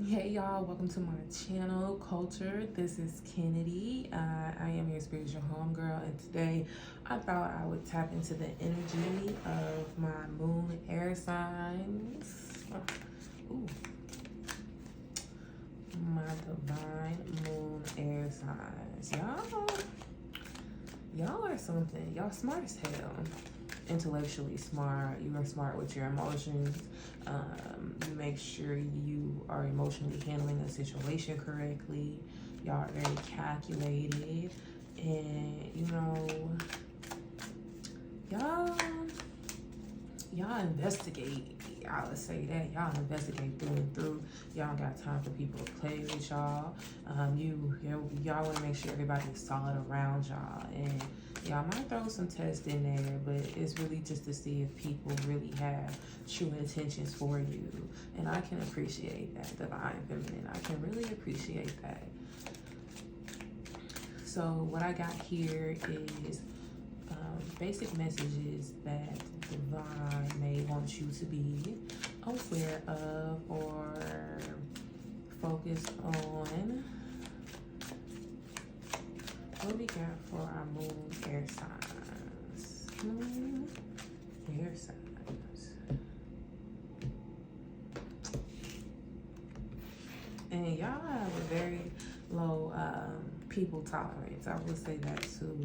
Hey y'all, welcome to my channel, Culture. This is Kennedy. I am your spiritual homegirl, and today I thought I would tap into the energy of my moon air signs. Ooh. My divine moon air signs. Y'all are something. Y'all smart as hell. Intellectually smart. You are smart with your emotions. You make sure you are emotionally handling a situation correctly. Y'all are very calculated, and y'all investigate. I would say that y'all investigate through and through. Y'all got time for people to play with y'all. Y'all want to make sure everybody is solid around y'all, and y'all might throw some tests in there, but it's really just to see if people really have true intentions for you. And I can appreciate that, divine feminine. I can really appreciate that. So what I got here is basic messages that divine may want you to be aware of or focus on. What we got for our moon air signs? Moon air signs. And y'all have a very low people tolerance. I would say that too.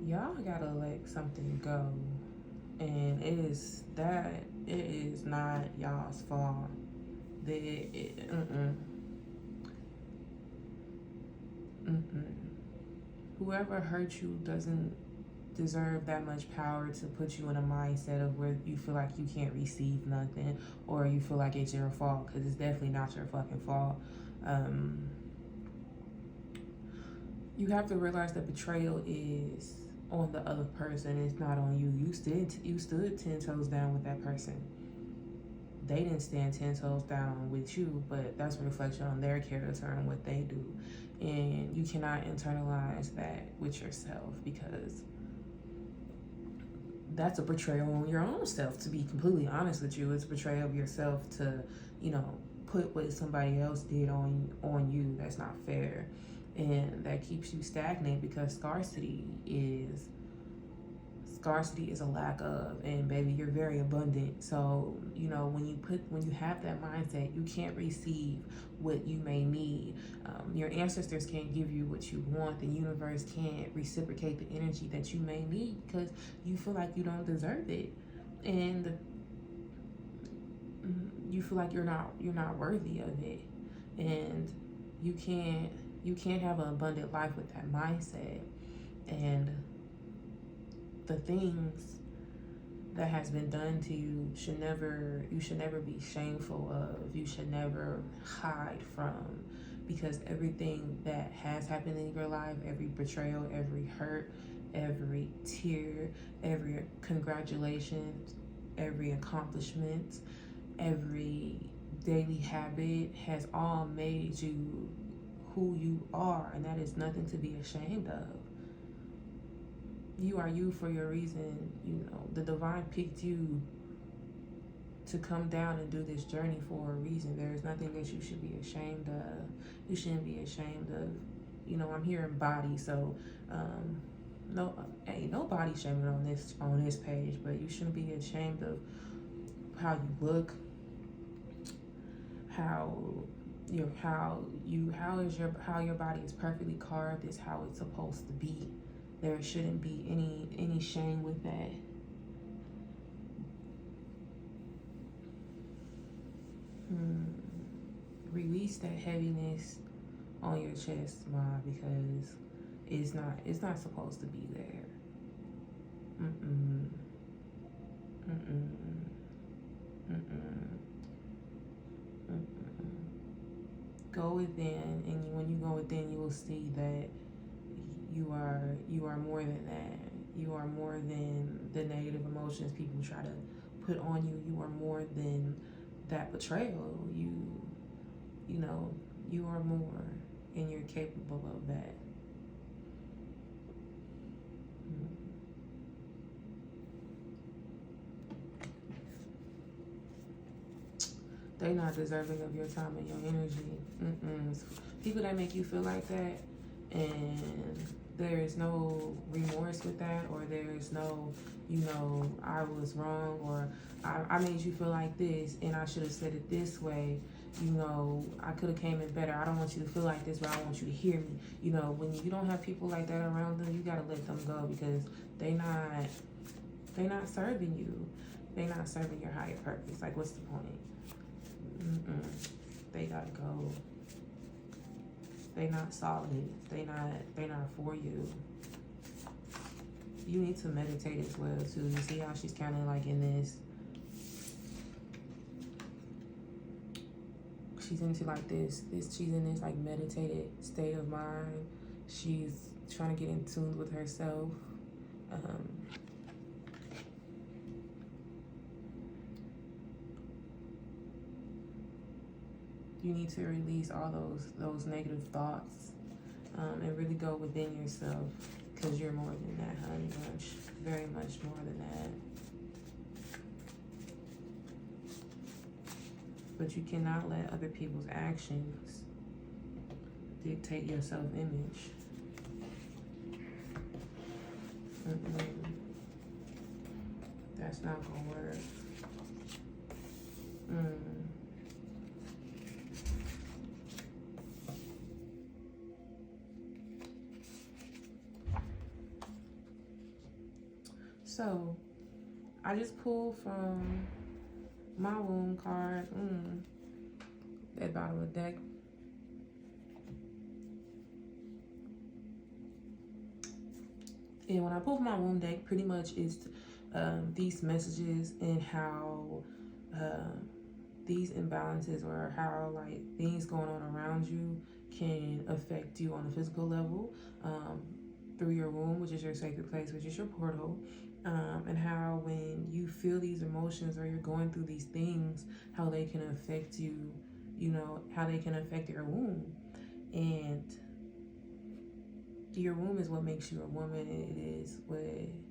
Y'all gotta let something go, and it is not y'all's fault. Whoever hurt you doesn't deserve that much power to put you in a mindset of where you feel like you can't receive nothing, or you feel like it's your fault, because it's definitely not your fucking fault. You have to realize that betrayal is on the other person. It's not on you. You stood 10 toes down with that person. They didn't stand 10 toes down with you, but that's a reflection on their character and what they do. And you cannot internalize that with yourself, because that's a betrayal on your own self. To be completely honest with you, it's a betrayal of yourself to, put what somebody else did on you. That's not fair. And that keeps you stagnant, because scarcity is a lack of, and baby, you're very abundant. So when you have that mindset, you can't receive what you may need. Your ancestors can't give you what you want. The universe can't reciprocate the energy that you may need, because you feel like you don't deserve it, and you feel like you're not worthy of it, and you can't have an abundant life with that mindset. And the things that has been done to you you should never be shameful of. You should never hide from, because everything that has happened in your life, every betrayal, every hurt, every tear, every congratulations, every accomplishment, every daily habit has all made you who you are, and that is nothing to be ashamed of. You are you for your reason. The divine picked you to come down and do this journey for a reason. There is nothing that you should be ashamed of. You shouldn't be ashamed of. I'm here in body, so ain't no body shaming on this page, but you shouldn't be ashamed of how you look, how your body is perfectly carved is how it's supposed to be. There shouldn't be any shame with that. Release that heaviness on your chest, Ma, because it's not supposed to be there. go within, and when you go within, you will see that you are more than that. You are more than the negative emotions people try to put on you. You are more than that betrayal. You know, you are more, and you're capable of that. They not deserving of your time and your energy. People that make you feel like that, and there is no remorse with that, or there is no, I was wrong, or I made you feel like this, and I should have said it this way. I could have came in better. I don't want you to feel like this, but I want you to hear me. When you don't have people like that around them, you gotta let them go, because they not serving you. They not serving your higher purpose. Like, what's the point? They gotta go. They not solid. They not for you. You need to meditate as well too. You see how she's kind of like in this. She's into like this. She's in this like meditated state of mind. She's trying to get in tune with herself. You need to release all those negative thoughts, and really go within yourself, because you're more than that, honey. Very much more than that. But you cannot let other people's actions dictate your self-image. That's not gonna work. So, I just pulled from my womb card, that bottom of the deck. And when I pull from my womb deck, pretty much it's these messages and how these imbalances, or how like things going on around you can affect you on a physical level, through your womb, which is your sacred place, which is your portal. And how when you feel these emotions, or you're going through these things, how they can affect you, how they can affect your womb. And your womb is what makes you a woman. It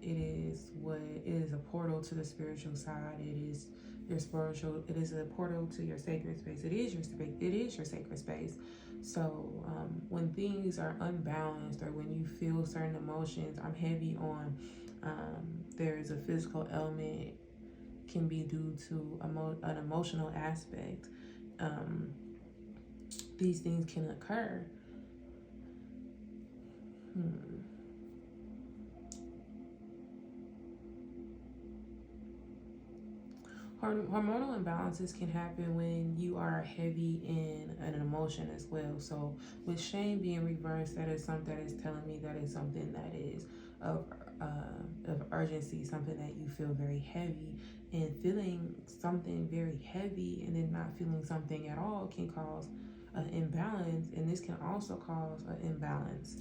is a portal to the spiritual side. It is your spiritual, it is a portal to your sacred space. It is your sacred space. So when things are unbalanced, or when you feel certain emotions, I'm heavy on there is a physical element, can be due to an emotional aspect. These things can occur. Hormonal imbalances can happen when you are heavy in an emotion as well. So with shame being reversed, that is something that is telling me that is something that is of urgency, something that you feel very heavy. And feeling something very heavy and then not feeling something at all can cause an imbalance, and this can also cause an imbalance.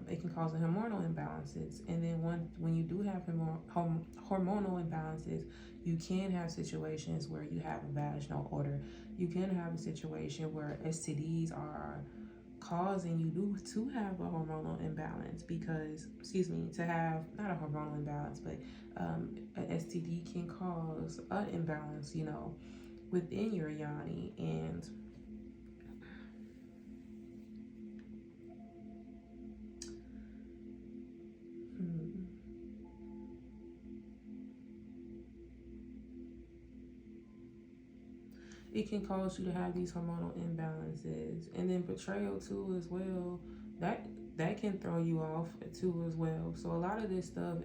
It can cause hormonal imbalances, and then when you do have hormonal imbalances, you can have situations where you have a vaginal odor. You can have a situation where STDs are causing you to have a hormonal imbalance, because, to have, not a hormonal imbalance, but an STD can cause an imbalance, within your yoni. And it can cause you to have these hormonal imbalances. And then betrayal too as well, that can throw you off too as well. So a lot of this stuff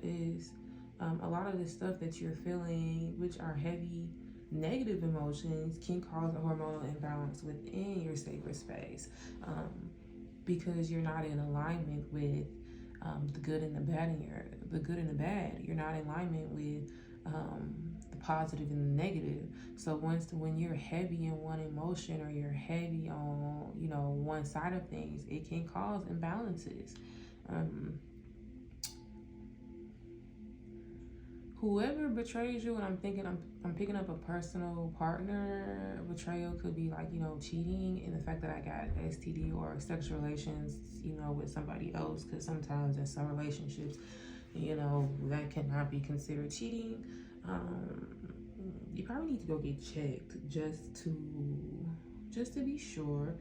that you're feeling, which are heavy negative emotions, can cause a hormonal imbalance within your sacred space, because you're not in alignment with the good and the bad You're not in alignment with the positive and the negative. So when you're heavy in one emotion, or you're heavy on, one side of things, it can cause imbalances. Whoever betrays you, and I'm picking up a personal partner. Betrayal could be like, cheating, and the fact that I got STD, or sexual relations, with somebody else, because sometimes in some relationships, that cannot be considered cheating. You probably need to go get checked just to be sure.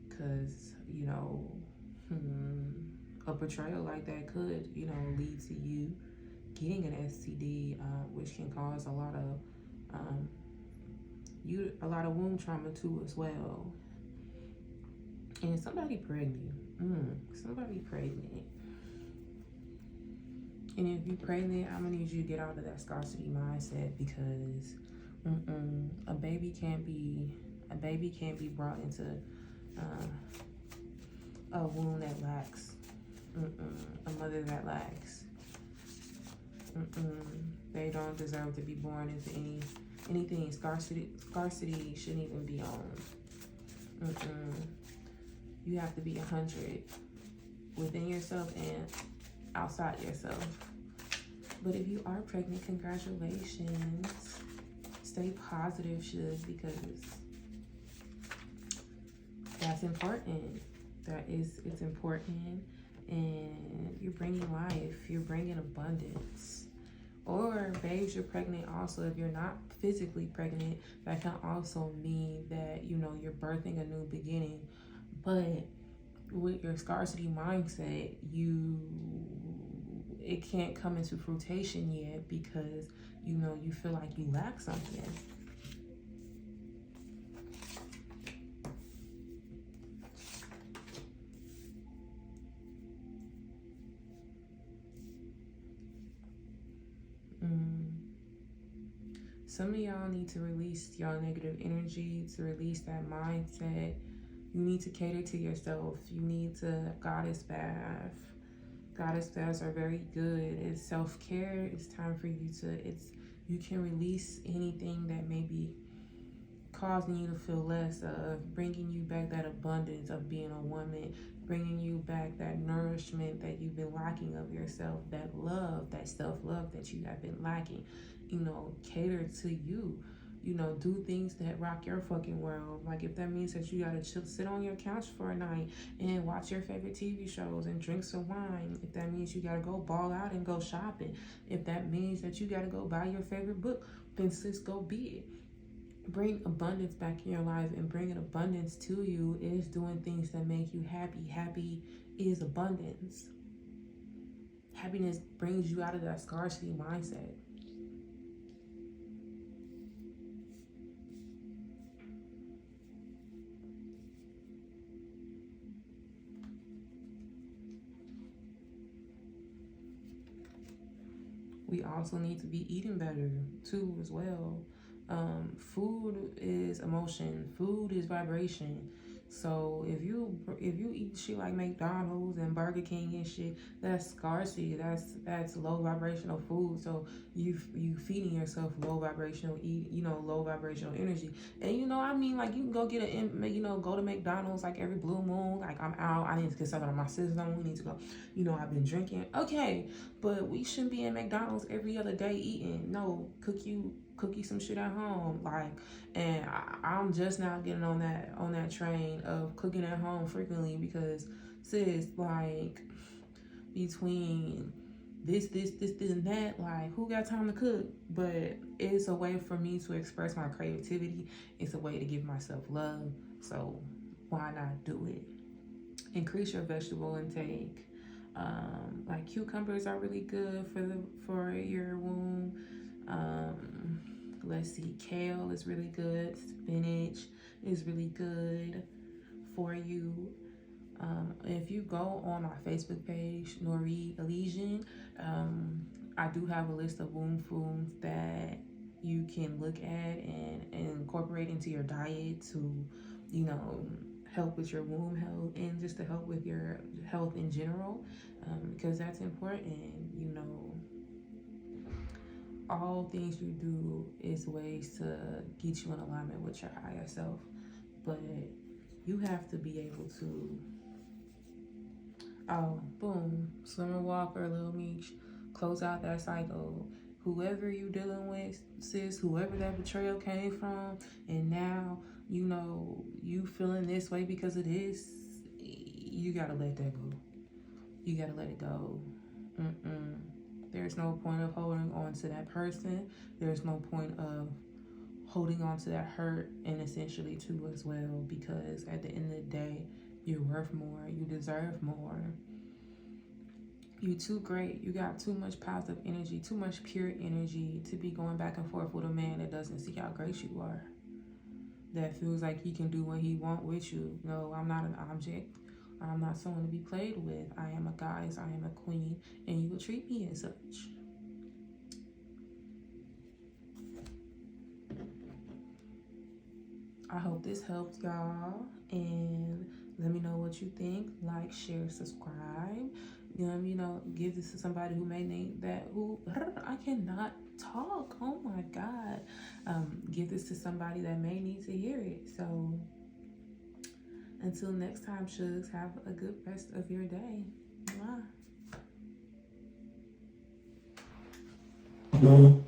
Because a betrayal like that could, lead to you getting an STD, which can cause a lot of womb trauma too as well. And somebody pregnant. And if you're pregnant, I'm gonna need you to get out of that scarcity mindset, because a baby can't be brought into a womb that lacks. A mother that lacks. They don't deserve to be born into anything. Scarcity shouldn't even be on. You have to be 100 within yourself and outside yourself. But if you are pregnant, congratulations. Stay positive, because that's important. It's important. And you're bringing life, you're bringing abundance. Or babes, you're pregnant also. If you're not physically pregnant, that can also mean that you're birthing a new beginning. But with your scarcity mindset, it can't come into fruition yet, because you feel like you lack something. Some of y'all need to release y'all negative energy, to release that mindset. You need to cater to yourself. You need to goddess bath. Goddess baths are very good. It's self-care. It's time for you you can release anything that may be causing you to feel less of, bringing you back that abundance of being a woman, bringing you back that nourishment that you've been lacking of yourself, that love, that self-love that you have been lacking. Cater to you. Do things that rock your fucking world. Like, if that means that you gotta sit on your couch for a night and watch your favorite TV shows and drink some wine. If that means you gotta go ball out and go shopping. If that means that you gotta go buy your favorite book, then sis, go be it. Bring abundance back in your life, and bringing abundance to you is doing things that make you happy. Happy is abundance. Happiness brings you out of that scarcity mindset. We also need to be eating better too as well. Food is emotion. Food is vibration. So if you eat shit like McDonald's and Burger King and shit, that's scarcity. That's low vibrational food. So you feeding yourself low vibrational low vibrational energy. And like, you can go get go to McDonald's like every blue moon. Like, I'm out, I need to get something on my system. We need to go. I've been drinking. Okay, but we shouldn't be in McDonald's every other day eating. No, cook you some shit at home. Like, and I'm just now getting on that train of cooking at home frequently, because sis, like, between this and that, like, who got time to cook? But it's a way for me to express my creativity. It's a way to give myself love. So why not do it? Increase your vegetable intake. Like, cucumbers are really good for your womb. Let's see, kale is really good. Spinach is really good for you. If you go on my Facebook page, Noiré, Elysian, I do have a list of womb foods that you can look at and incorporate into your diet to, help with your womb health and just to help with your health in general, because that's important. You know, all things you do is ways to get you in alignment with your higher self, but you have to be able to, oh, boom, swimmer, walker, little Meech, close out that cycle. Whoever you dealing with, sis, whoever that betrayal came from, and now, you know, you feeling this way because of this, you gotta let that go. You gotta let it go. There's no point of holding on to that person. There's no point of holding on to that hurt, and essentially too as well, because at the end of the day, you're worth more. You deserve more. You too great. You got too much positive energy, too much pure energy to be going back and forth with a man that doesn't see how great you are, that feels like he can do what he wants with you. No, I'm not an object. I'm not someone to be played with. I am a goddess. I am a queen, and you will treat me as such. I hope this helped y'all, and let me know what you think. Like, share, subscribe. You know, give this to somebody who may need that, who, I cannot talk, oh my God. Give this to somebody that may need to hear it. So until next time, Shugs, have a good rest of your day. Mwah.